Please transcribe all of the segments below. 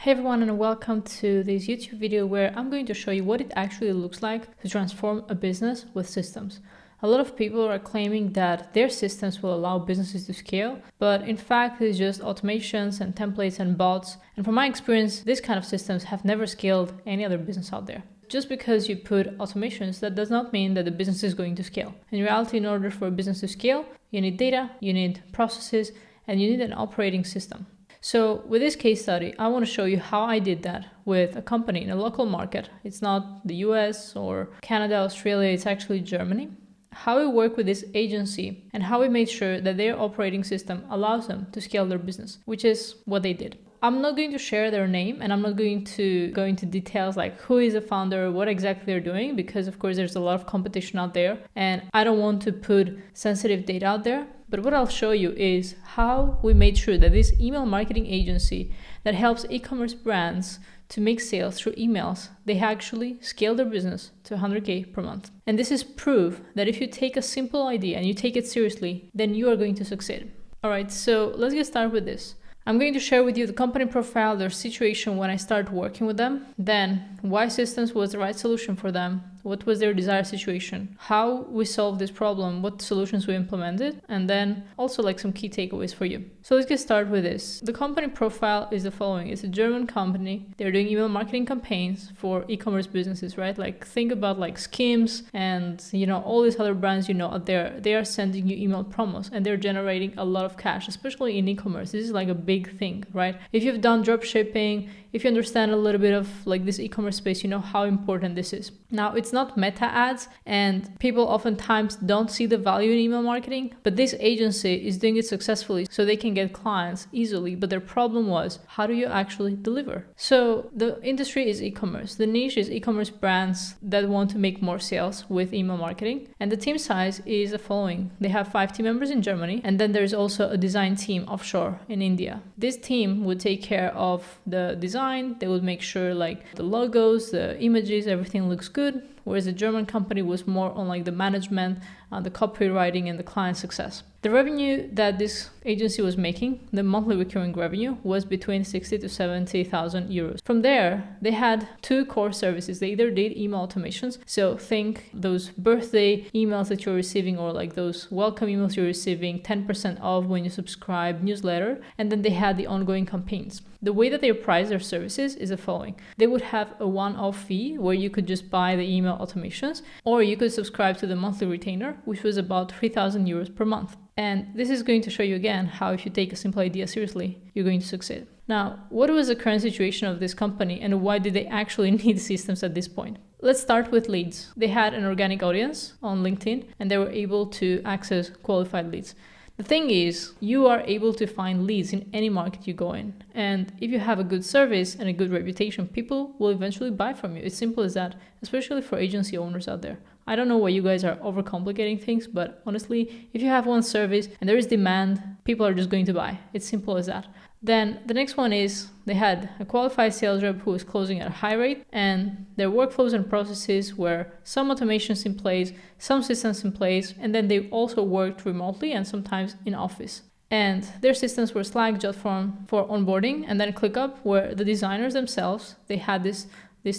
Hey everyone, and welcome to this YouTube video where I'm going to show you what it actually looks like to transform a business with systems. A lot of people are claiming that their systems will allow businesses to scale, but in fact it's just automations and templates and bots. And from my experience, this kind of systems have never scaled any other business out there. Just because you put automations, that does not mean that the business is going to scale. In reality, in order for a business to scale, you need data, you need processes, and you need an operating system. So with this case study, I want to show you how I did that with a company in a local market. It's not the US or Canada, Australia, it's actually Germany. How we work with this agency and how we made sure that their operating system allows them to scale their business, which is what they did. I'm not going to share their name and I'm not going to go into details like who is the founder, what exactly they're doing, because of course there's a lot of competition out there and I don't want to put sensitive data out there. But what I'll show you is how we made sure that this email marketing agency that helps e-commerce brands to make sales through emails, they actually scale their business to 100K per month. And this is proof that if you take a simple idea and you take it seriously, then you are going to succeed. All right, so let's get started with this. I'm going to share with you the company profile, their situation when I started working with them, then why systems was the right solution for them, what was their desired situation, how we solved this problem, what solutions we implemented, and then also like some key takeaways for you. So let's get started with this. The company profile is the following. It's a German company. They're doing email marketing campaigns for e-commerce businesses, right? Like think about like Skims and all these other brands out there. They are sending you email promos and they're generating a lot of cash, especially in e-commerce. This is like a big thing, right? If you've done drop shipping, if you understand a little bit of like this e-commerce space, you know how important this is. Now, it's not meta ads and people oftentimes don't see the value in email marketing, but this agency is doing it successfully so they can get clients easily. But their problem was, how do you actually deliver? So the industry is e-commerce. The niche is e-commerce brands that want to make more sales with email marketing. And the team size is the following. They have 5 team members in Germany. And then there's also a design team offshore in India. This team would take care of the design. They would make sure like the logos, the images, everything looks good. Whereas the German company was more on like the management, the copywriting and the client success. The revenue that this agency was making, the monthly recurring revenue, was between 60 to 70,000 euros. From there, they had 2 core services. They either did email automations. So think those birthday emails that you're receiving or like those welcome emails you're receiving, 10% off when you subscribe newsletter. And then they had the ongoing campaigns. The way that they price their services is the following. They would have a one-off fee where you could just buy the email automations, or you could subscribe to the monthly retainer, which was about 3,000 euros per month. And this is going to show you again how if you take a simple idea seriously, you're going to succeed. Now, what was the current situation of this company and why did they actually need systems at this point? Let's start with leads. They had an organic audience on LinkedIn and they were able to access qualified leads. The thing is, you are able to find leads in any market you go in. And if you have a good service and a good reputation, people will eventually buy from you. It's simple as that, especially for agency owners out there. I don't know why you guys are overcomplicating things, but honestly, if you have one service and there is demand, people are just going to buy. It's simple as that. Then the next one is they had a qualified sales rep who was closing at a high rate, and their workflows and processes were some automations in place, some systems in place, and then they also worked remotely and sometimes in office. And their systems were Slack, Jotform for onboarding, and then ClickUp, where the designers themselves, they had this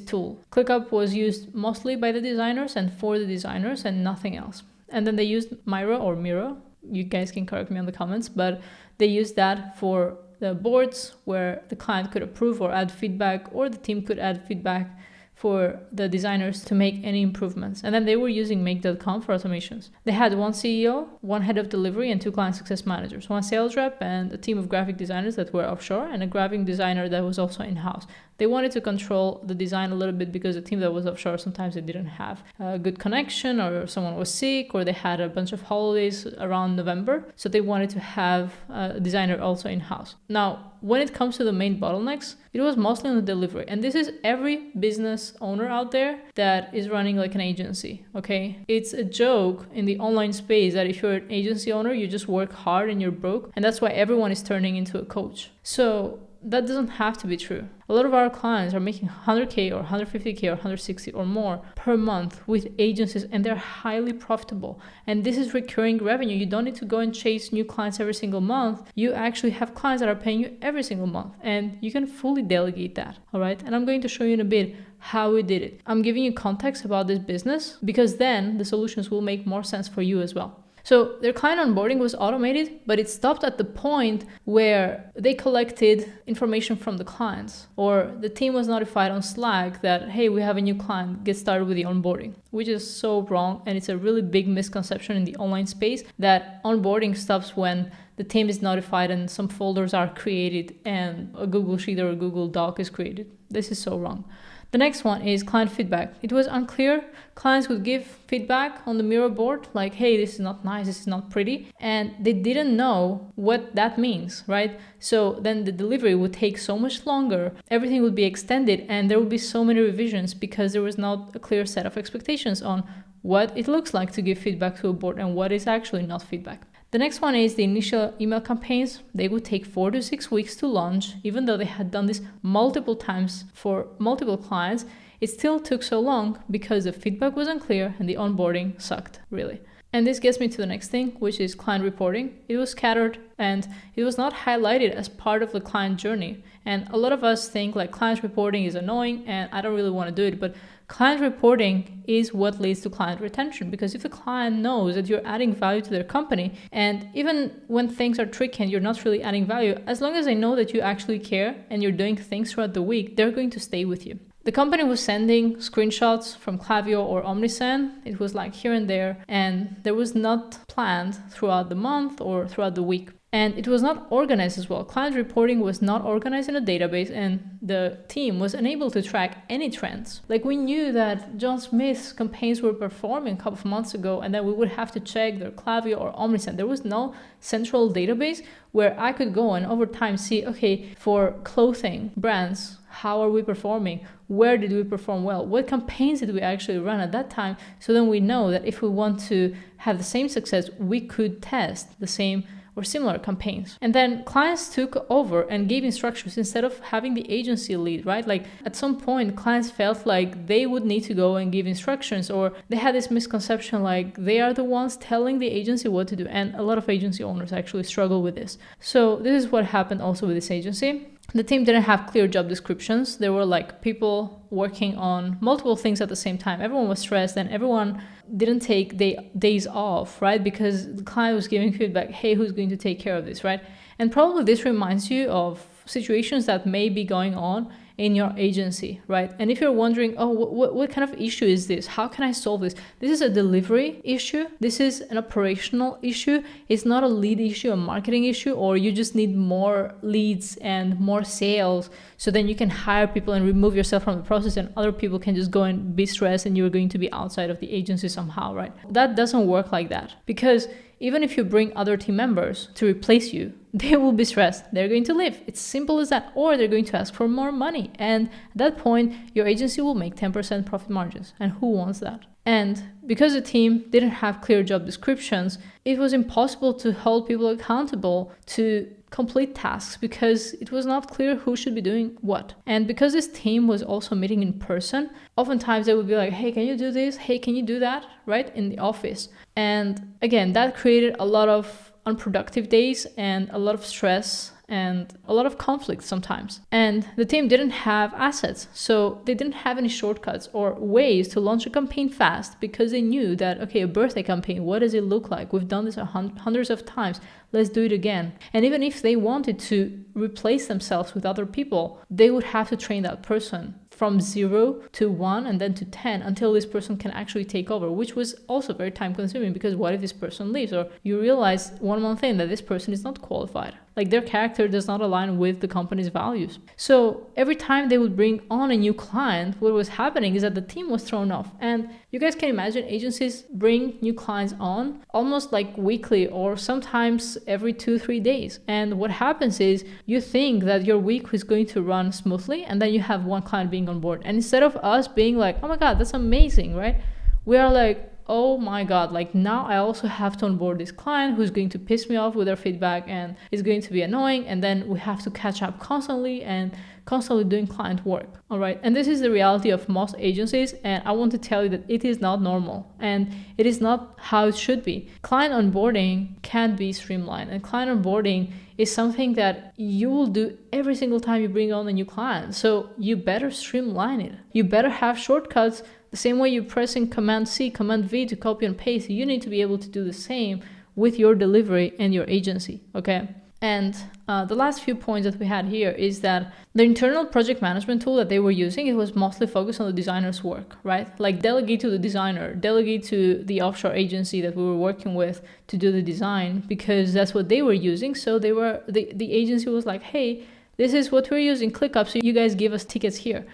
tool. ClickUp was used mostly by the designers and for the designers and nothing else. And then they used Miro. You guys can correct me in the comments, but they used that for the boards where the client could approve or add feedback, or the team could add feedback for the designers to make any improvements. And then they were using make.com for automations. They had one CEO, one head of delivery, and 2 client success managers, 1 sales rep and a team of graphic designers that were offshore and a graphic designer that was also in-house. They wanted to control the design a little bit because the team that was offshore, sometimes they didn't have a good connection, or someone was sick, or they had a bunch of holidays around November. So they wanted to have a designer also in-house. Now, when it comes to the main bottlenecks, it was mostly on the delivery. And this is every business owner out there that is running like an agency, okay? It's a joke in the online space that if you're an agency owner, you just work hard and you're broke. And that's why everyone is turning into a coach. So that doesn't have to be true. A lot of our clients are making 100K or 150K or 160 or more per month with agencies, and they're highly profitable. And this is recurring revenue. You don't need to go and chase new clients every single month. You actually have clients that are paying you every single month, and you can fully delegate that. All right. And I'm going to show you in a bit how we did it. I'm giving you context about this business because then the solutions will make more sense for you as well. So their client onboarding was automated, but it stopped at the point where they collected information from the clients, or the team was notified on Slack that, hey, we have a new client, get started with the onboarding, which is so wrong. And it's a really big misconception in the online space that onboarding stops when the team is notified and some folders are created and a Google Sheet or a Google Doc is created. This is so wrong. The next one is client feedback. It was unclear. Clients would give feedback on the Miro board, like, hey, this is not nice, this is not pretty. And they didn't know what that means, right? So then the delivery would take so much longer, everything would be extended, and there would be so many revisions because there was not a clear set of expectations on what it looks like to give feedback to a board and what is actually not feedback. The next one is the initial email campaigns. They would take 4 to 6 weeks to launch. Even though they had done this multiple times for multiple clients, it still took so long because the feedback was unclear and the onboarding sucked, really. And this gets me to the next thing, which is client reporting. It was scattered and it was not highlighted as part of the client journey. And a lot of us think like client reporting is annoying and I don't really want to do it, but client reporting is what leads to client retention, because if the client knows that you're adding value to their company, and even when things are tricky and you're not really adding value, as long as they know that you actually care and you're doing things throughout the week, they're going to stay with you. The company was sending screenshots from Klaviyo or Omnisend. It was like here and there, and there was not planned throughout the month or throughout the week. And it was not organized as well. Client reporting was not organized in a database, and the team was unable to track any trends. Like, we knew that John Smith's campaigns were performing a couple of months ago, and then we would have to check their Klaviyo or Omnisend. There was no central database where I could go and over time see, okay, for clothing brands, how are we performing? Where did we perform well? What campaigns did we actually run at that time? So then we know that if we want to have the same success, we could test the same or similar campaigns. And then clients took over and gave instructions instead of having the agency lead, right? Like at some point, clients felt like they would need to go and give instructions, or they had this misconception like they are the ones telling the agency what to do. And a lot of agency owners actually struggle with this. So this is what happened also with this agency. The team didn't have clear job descriptions. There were like people working on multiple things at the same time. Everyone was stressed and everyone didn't take days off, right? Because the client was giving feedback, hey, who's going to take care of this, right? And probably this reminds you of situations that may be going on in your agency, right? And if you're wondering, oh, what kind of issue is this? How can I solve this? This is a delivery issue. This is an operational issue. It's not a lead issue, a marketing issue, or you just need more leads and more sales. So then you can hire people and remove yourself from the process, and other people can just go and be stressed and you're going to be outside of the agency somehow, right? That doesn't work like that, because even if you bring other team members to replace you, they will be stressed. They're going to leave. It's simple as that. Or they're going to ask for more money. And at that point, your agency will make 10% profit margins. And who wants that? And because the team didn't have clear job descriptions, it was impossible to hold people accountable to complete tasks because it was not clear who should be doing what. And because this team was also meeting in person, oftentimes they would be like, hey, can you do this? Hey, can you do that? Right? In the office. And again, that created a lot of unproductive days and a lot of stress and a lot of conflict sometimes. And the team didn't have assets, so they didn't have any shortcuts or ways to launch a campaign fast, because they knew that, okay, a birthday campaign, what does it look like? We've done this hundreds of times. Let's do it again. And even if they wanted to replace themselves with other people, they would have to train that person from 0 to 1 and then to 10 until this person can actually take over, which was also very time consuming, because what if this person leaves, or you realize one month in that this person is not qualified, like their character does not align with the company's values. So every time they would bring on a new client, what was happening is that the team was thrown off. And you guys can imagine agencies bring new clients on almost like weekly or sometimes every 2-3 days. And what happens is you think that your week is going to run smoothly, and then you have one client being on board. And instead of us being like, oh my God, that's amazing, right? We are like, oh my God, like now I also have to onboard this client who's going to piss me off with their feedback and is going to be annoying. And then we have to catch up constantly and constantly doing client work. All right. And this is the reality of most agencies. And I want to tell you that it is not normal and it is not how it should be. Client onboarding can be streamlined, and client onboarding is something that you will do every single time you bring on a new client. So you better streamline it. You better have shortcuts. The same way you're pressing Command C, Command V to copy and paste, you need to be able to do the same with your delivery and your agency, okay? And the last few points that we had here is that the internal project management tool that they were using, it was mostly focused on the designer's work, right? Like delegate to the designer, delegate to the offshore agency that we were working with to do the design, because that's what they were using. So they were the agency was like, hey, this is what we're using, ClickUp, so you guys give us tickets here.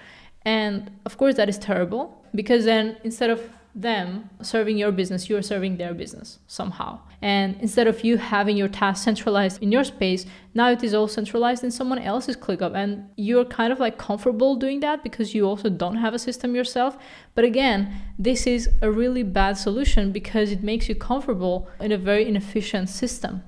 And of course that is terrible, because then instead of them serving your business, you're serving their business somehow. And instead of you having your task centralized in your space, now it is all centralized in someone else's ClickUp. And you're kind of like comfortable doing that because you also don't have a system yourself. But again, this is a really bad solution because it makes you comfortable in a very inefficient system.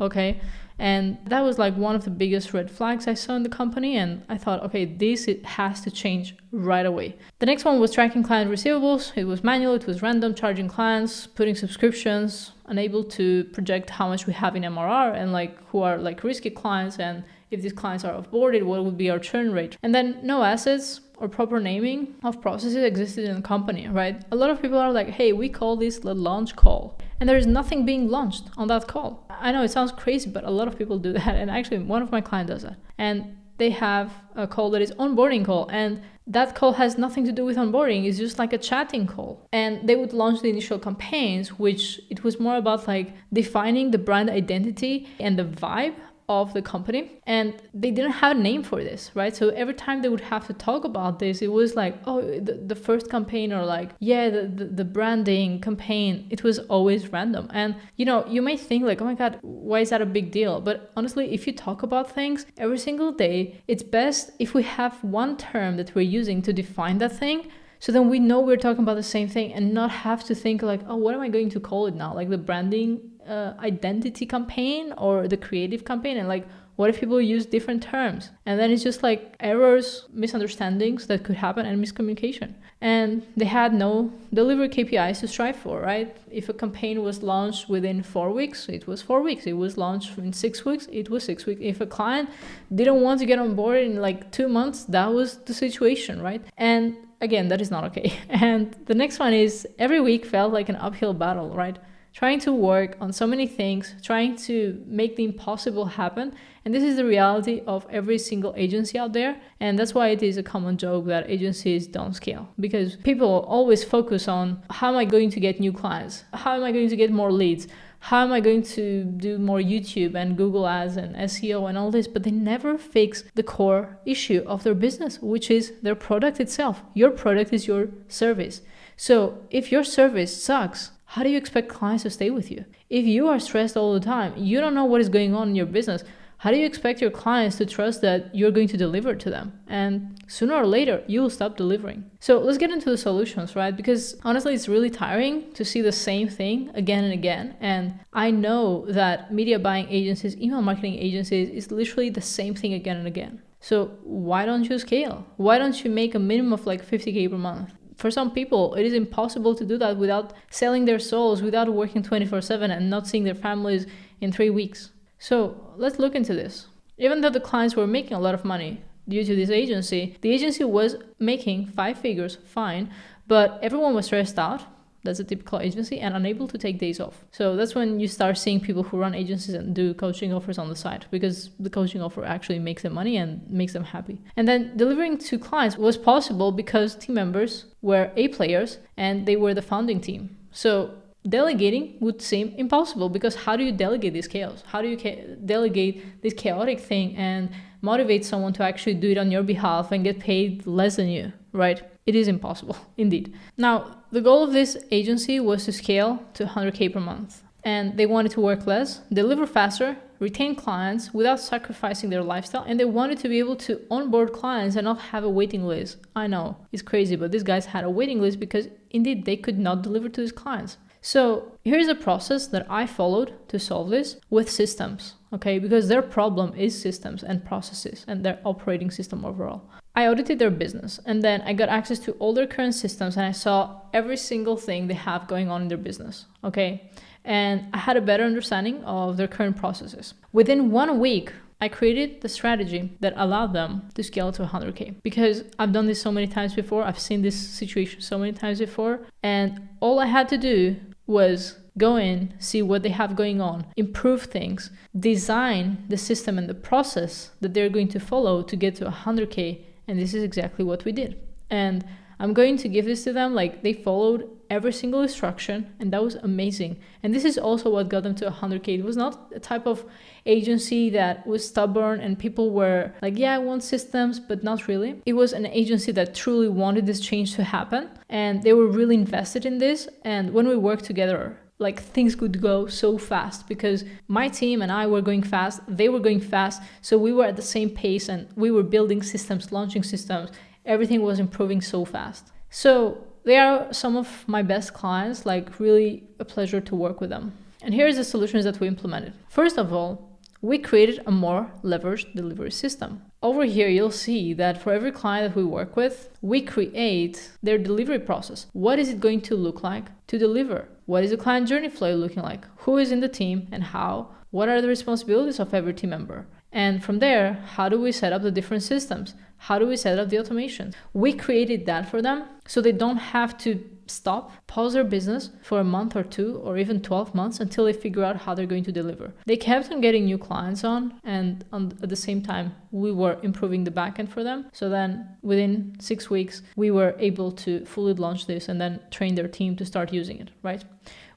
Okay. And that was like one of the biggest red flags I saw in the company. And I thought, okay, it has to change right away. The next one was tracking client receivables. It was manual, it was random, charging clients, putting subscriptions, unable to project how much we have in MRR and like who are like risky clients. And if these clients are offboarded, what would be our churn rate? And then no assets or proper naming of processes existed in the company, right? A lot of people are like, hey, we call this the launch call. And there is nothing being launched on that call. I know it sounds crazy, but a lot of people do that. And actually, one of my clients does that. And they have a call that is onboarding call. And that call has nothing to do with onboarding. It's just like a chatting call. And they would launch the initial campaigns, which it was more about like defining the brand identity and the vibe of the company, and they didn't have a name for this, right? So every time they would have to talk about this, it was like, oh, the first campaign, or like, yeah, the branding campaign, it was always random. And you know, you may think like, oh my God, why is that a big deal? But honestly, if you talk about things every single day, it's best if we have one term that we're using to define that thing. So then we know we're talking about the same thing and not have to think like, oh, what am I going to call it now? Like the branding identity campaign or the creative campaign, and like what if people use different terms? And then it's just like errors, misunderstandings that could happen, and miscommunication. And they had no delivery KPIs to strive for, right? If a campaign was launched within 4 weeks, it was 4 weeks. It was launched in 6 weeks, it was 6 weeks. If a client didn't want to get on board in like 2 months, that was the situation, right? And again, that is not okay. And the next one is every week felt like an uphill battle, right? Trying to work on so many things, trying to make the impossible happen. And this is the reality of every single agency out there. And that's why it is a common joke that agencies don't scale, because people always focus on how am I going to get new clients? How am I going to get more leads? How am I going to do more YouTube and Google ads and SEO and all this? But they never fix the core issue of their business, which is their product itself. Your product is your service. So if your service sucks, how do you expect clients to stay with you? If you are stressed all the time, you don't know what is going on in your business, how do you expect your clients to trust that you're going to deliver to them? And sooner or later, you will stop delivering. So let's get into the solutions, right? Because honestly, it's really tiring to see the same thing again and again. And I know that media buying agencies, email marketing agencies is literally the same thing again and again. So why don't you scale? Why don't you make a minimum of like 50K per month? For some people, it is impossible to do that without selling their souls, without working 24/7 and not seeing their families in 3 weeks. So let's look into this. Even though the clients were making a lot of money due to this agency, the agency was making 5 figures, fine, but everyone was stressed out. That's a typical agency, and unable to take days off. So that's when you start seeing people who run agencies and do coaching offers on the side, because the coaching offer actually makes them money and makes them happy. And then delivering to clients was possible because team members were A players and they were the founding team. So delegating would seem impossible, because how do you delegate this chaos? How do you delegate this chaotic thing and motivate someone to actually do it on your behalf and get paid less than you, right? It is impossible, indeed. Now, the goal of this agency was to scale to 100K per month. And they wanted to work less, deliver faster, retain clients without sacrificing their lifestyle, and they wanted to be able to onboard clients and not have a waiting list. I know, it's crazy, but these guys had a waiting list because indeed they could not deliver to these clients. So here's a process that I followed to solve this with systems, okay? Because their problem is systems and processes and their operating system overall. I audited their business, and then I got access to all their current systems, and I saw every single thing they have going on in their business, okay? And I had a better understanding of their current processes. Within 1 week, I created the strategy that allowed them to scale to 100K, because I've done this so many times before. I've seen this situation so many times before, and all I had to do was go in, see what they have going on, improve things, design the system and the process that they're going to follow to get to 100K. And this is exactly what we did. And I'm going to give this to them. Like, they followed every single instruction, and that was amazing. And this is also what got them to 100K. It was not a type of agency that was stubborn and people were like, yeah, I want systems, but not really. It was an agency that truly wanted this change to happen, and they were really invested in this. And when we worked together, like, things could go so fast because my team and I were going fast, they were going fast. So we were at the same pace, and we were building systems, launching systems. Everything was improving so fast. So they are some of my best clients, like, really a pleasure to work with them. And here's the solutions that we implemented. First of all, we created a more leveraged delivery system. Over here, you'll see that for every client that we work with, we create their delivery process. What is it going to look like to deliver? What is the client journey flow looking like? Who is in the team and how? What are the responsibilities of every team member? And from there, how do we set up the different systems? How do we set up the automation? We created that for them so they don't have to pause their business for a month or 2 or even 12 months until they figure out how they're going to deliver. They kept on getting new clients on, and at the same time, we were improving the backend for them. So then within 6 weeks, we were able to fully launch this and then train their team to start using it, right?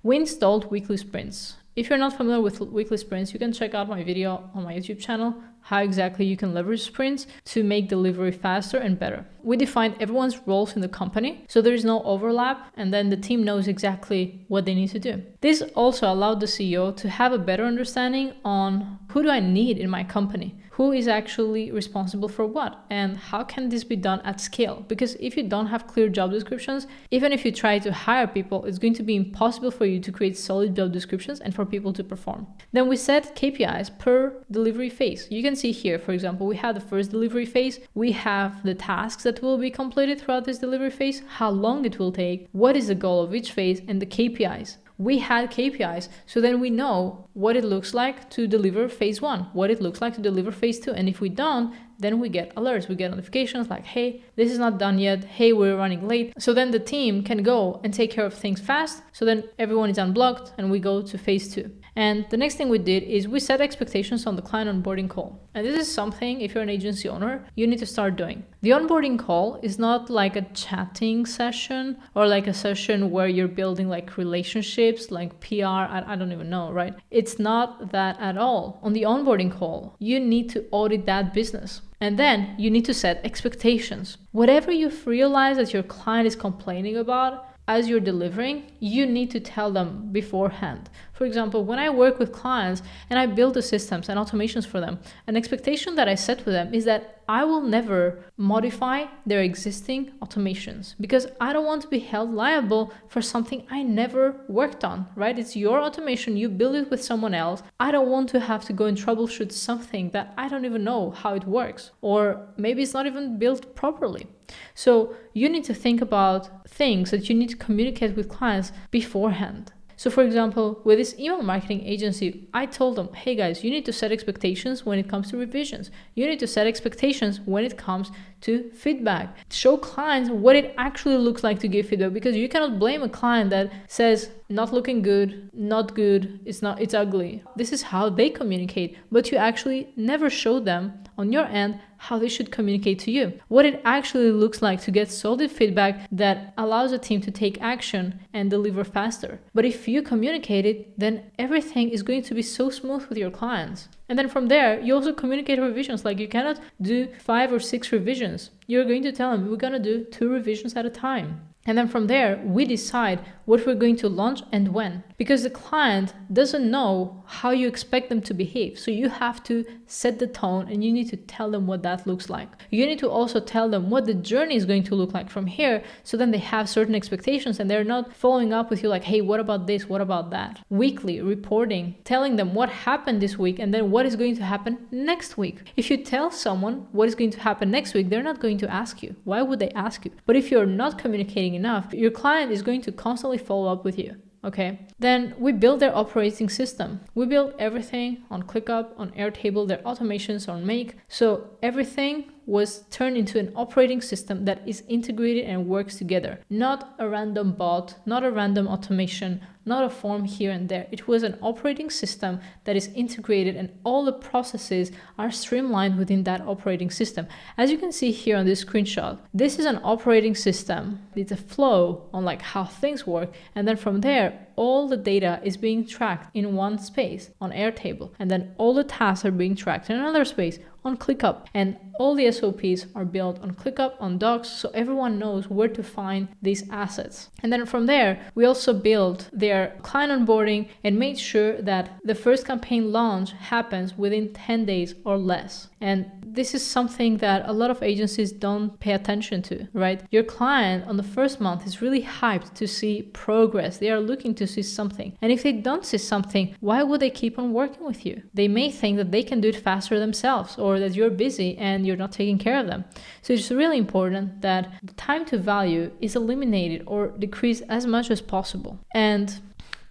We installed weekly sprints. If you're not familiar with weekly sprints, you can check out my video on my YouTube channel, how exactly you can leverage sprints to make delivery faster and better. We defined everyone's roles in the company, so there is no overlap, and then the team knows exactly what they need to do. This also allowed the CEO to have a better understanding on who do I need in my company? Who is actually responsible for what? And how can this be done at scale? Because if you don't have clear job descriptions, even if you try to hire people, it's going to be impossible for you to create solid job descriptions and for people to perform. Then we set KPIs per delivery phase. You can see here, for example, we have the first delivery phase. We have the tasks that will be completed throughout this delivery phase, how long it will take, what is the goal of each phase, and the KPIs. We had KPIs, so then we know what it looks like to deliver phase 1, what it looks like to deliver phase 2. And if we don't, then we get alerts, we get notifications like, hey, this is not done yet, hey, we're running late. So then the team can go and take care of things fast. So then everyone is unblocked and we go to phase 2. And the next thing we did is we set expectations on the client onboarding call. And this is something, if you're an agency owner, you need to start doing. The onboarding call is not like a chatting session or like a session where you're building like relationships, like PR, I don't even know, right? It's not that at all. On the onboarding call, you need to audit that business. And then you need to set expectations. Whatever you've realized that your client is complaining about, as you're delivering, you need to tell them beforehand. For example, when I work with clients and I build the systems and automations for them, an expectation that I set with them is that I will never modify their existing automations because I don't want to be held liable for something I never worked on, right? It's your automation, you build it with someone else. I don't want to have to go and troubleshoot something that I don't even know how it works, or maybe it's not even built properly. So you need to think about things that you need to communicate with clients beforehand. So for example, with this email marketing agency, I told them, hey guys, you need to set expectations when it comes to revisions. You need to set expectations when it comes to feedback. Show clients what it actually looks like to give feedback, because you cannot blame a client that says, not looking good, not good, it's ugly. This is how they communicate, but you actually never show them on your end how they should communicate to you, what it actually looks like to get solid feedback that allows a team to take action and deliver faster. But if you communicate it, then everything is going to be so smooth with your clients. And then from there, you also communicate revisions. Like, you cannot do 5 or 6 revisions. You're going to tell them, we're going to do 2 revisions at a time. And then from there, we decide what we're going to launch and when. Because the client doesn't know how you expect them to behave. So you have to set the tone and you need to tell them what that looks like. You need to also tell them what the journey is going to look like from here. So then they have certain expectations and they're not following up with you like, hey, what about this? What about that? Weekly reporting, telling them what happened this week and then what is going to happen next week. If you tell someone what is going to happen next week, they're not going to ask you. Why would they ask you? But if you're not communicating enough, your client is going to constantly follow up with you. Okay, then we build their operating system. We build everything on ClickUp, on Airtable, their automations on Make. So everything was turned into an operating system that is integrated and works together. Not a random bot, not a random automation, not a form here and there. It was an operating system that is integrated and all the processes are streamlined within that operating system. As you can see here on this screenshot, this is an operating system. It's a flow on like how things work. And then from there, all the data is being tracked in one space on Airtable. And then all the tasks are being tracked in another space on ClickUp. And all the SOPs are built on ClickUp, on Docs, so everyone knows where to find these assets. And then from there, we also built their client onboarding and made sure that the first campaign launch happens within 10 days or less. And this is something that a lot of agencies don't pay attention to, right? Your client on the first month is really hyped to see progress. They are looking to see something. And if they don't see something, why would they keep on working with you? They may think that they can do it faster themselves or that you're busy and you're not taking care of them. So it's really important that the time to value is eliminated or decreased as much as possible. And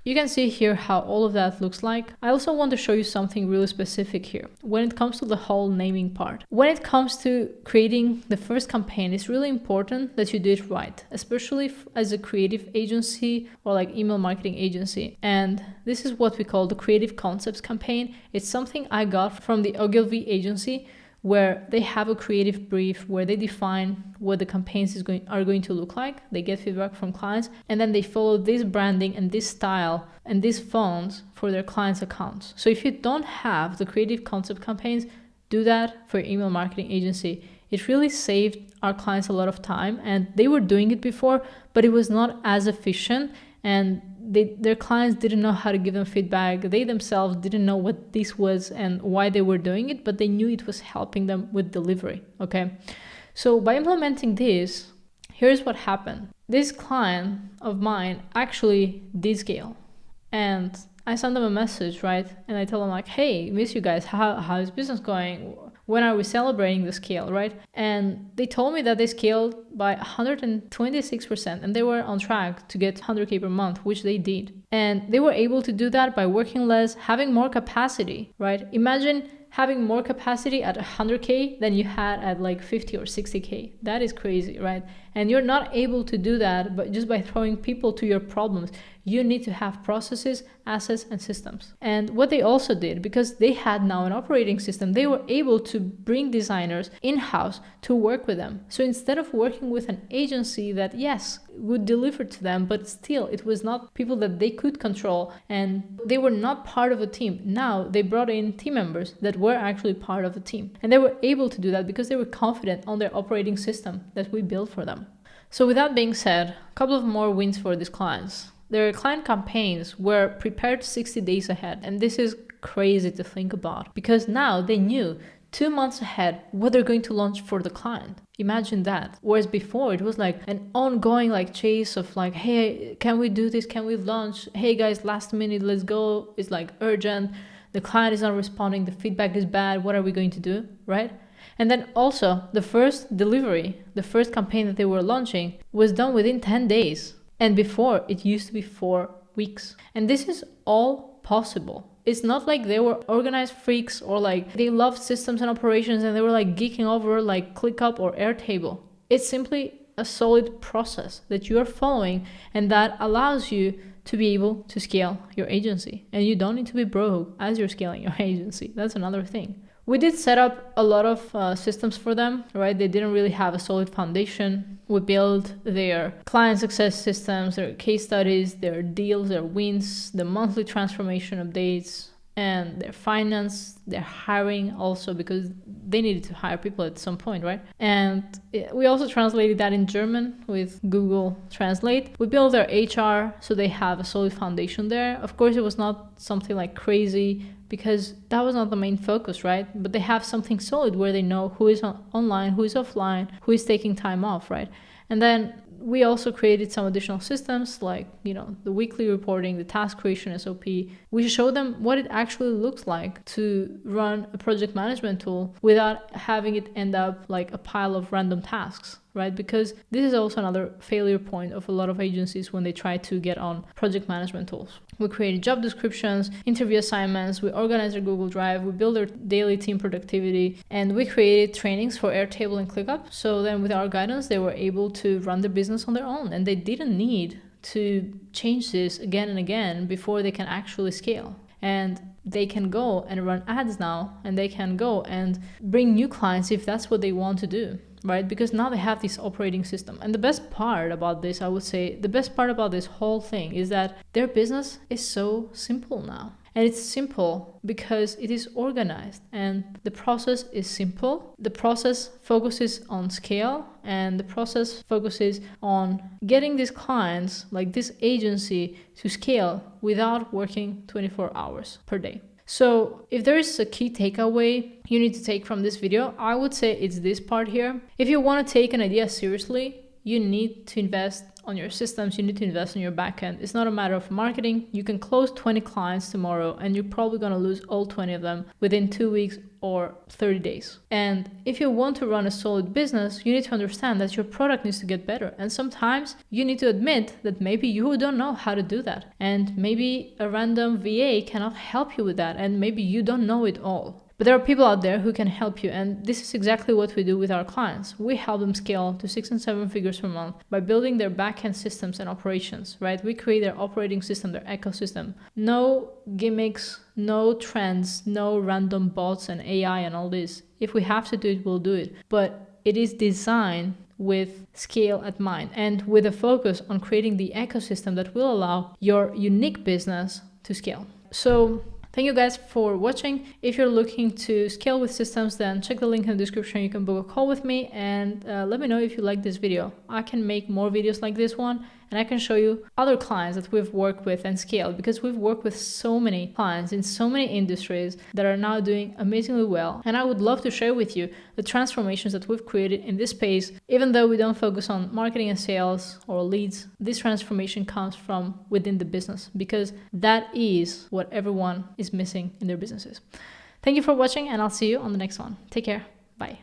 you can see here how all of that looks like. I also want to show you something really specific here when it comes to the whole naming part. When it comes to creating the first campaign, it's really important that you do it right, especially as a creative agency or like email marketing agency. And this is what we call the creative concepts campaign. It's something I got from the Ogilvy agency, where they have a creative brief where they define what the campaigns are going to look like. They get feedback from clients, and then they follow this branding and this style and these fonts for their clients' accounts. So if you don't have the creative concept campaigns, do that for your email marketing agency. It really saved our clients a lot of time, and they were doing it before, but it was not as efficient, and their clients didn't know how to give them feedback. They themselves didn't know what this was and why they were doing it, but they knew it was helping them with delivery, okay? So by implementing this, here's what happened. This client of mine actually did scale. And I sent them a message, right? And I tell them like, hey, miss you guys, how is business going? When are we celebrating the scale, right? And they told me that they scaled by 126% and they were on track to get 100K per month, which they did. And they were able to do that by working less, having more capacity, right? Imagine having more capacity at 100K than you had at like 50 or 60K. That is crazy, right? And you're not able to do that but just by throwing people to your problems. You need to have processes, assets, and systems. And what they also did, because they had now an operating system, they were able to bring designers in-house to work with them. So instead of working with an agency that, yes, would deliver to them, but still it was not people that they could control and they were not part of a team. Now they brought in team members that were actually part of the team. And they were able to do that because they were confident on their operating system that we built for them. So with that being said, a couple of more wins for these clients. Their client campaigns were prepared 60 days ahead, and this is crazy to think about because now they knew 2 months ahead what they're going to launch for the client. Imagine that. Whereas before it was like an ongoing like chase of like, hey, can we do this? Can we launch? Hey guys, last minute, let's go. It's like urgent. The client is not responding. The feedback is bad. What are we going to do? Right? And then also the first delivery, the first campaign that they were launching was done within 10 days. And before it used to be 4 weeks. And this is all possible. It's not like they were organized freaks or like they loved systems and operations and they were like geeking over like ClickUp or Airtable. It's simply a solid process that you are following and that allows you to be able to scale your agency. And you don't need to be broke as you're scaling your agency. That's another thing. We did set up a lot of systems for them, right? They didn't really have a solid foundation. We built their client success systems, their case studies, their deals, their wins, the monthly transformation updates, and their finance, their hiring also, because they needed to hire people at some point, right? And we also translated that in German with Google Translate. We built their HR so they have a solid foundation there. Of course, it was not something like crazy because that was not the main focus, right? But they have something solid where they know who is online, who is offline, who is taking time off, right? And then we also created some additional systems like, the weekly reporting, the task creation SOP. We show them what it actually looks like to run a project management tool without having it end up like a pile of random tasks, right? Because this is also another failure point of a lot of agencies when they try to get on project management tools. We created job descriptions, interview assignments, we organized their Google Drive, we built their daily team productivity, and we created trainings for Airtable and ClickUp. So then with our guidance, they were able to run their business on their own, and they didn't need to change this again and again before they can actually scale. And they can go and run ads now, and they can go and bring new clients if that's what they want to do, right? Because now they have this operating system. And the best part about this, I would say, the best part about this whole thing is that their business is so simple now. And it's simple because it is organized and the process is simple. The process focuses on scale, and the process focuses on getting these clients, like this agency, to scale without working 24 hours per day. So if there is a key takeaway you need to take from this video, I would say it's this part here. If you want to take an idea seriously, you need to invest on your systems, you need to invest in your backend. It's not a matter of marketing. You can close 20 clients tomorrow and you're probably going to lose all 20 of them within 2 weeks or 30 days. And if you want to run a solid business, you need to understand that your product needs to get better. And sometimes you need to admit that maybe you don't know how to do that. And maybe a random VA cannot help you with that. And maybe you don't know it all. But there are people out there who can help you, and this is exactly what we do with our clients. We help them scale to 6 and 7 figures per month by building their backend systems and operations, right? We create their operating system, their ecosystem. No gimmicks, no trends, no random bots and AI and all this. If we have to do it, we'll do it. But it is designed with scale at mind and with a focus on creating the ecosystem that will allow your unique business to scale. So thank you guys for watching. If you're looking to scale with systems, then check the link in the description. You can book a call with me and let me know if you like this video. I can make more videos like this one, and I can show you other clients that we've worked with and scaled, because we've worked with so many clients in so many industries that are now doing amazingly well. And I would love to share with you the transformations that we've created in this space. Even though we don't focus on marketing and sales or leads, this transformation comes from within the business, because that is what everyone is missing in their businesses. Thank you for watching, and I'll see you on the next one. Take care. Bye.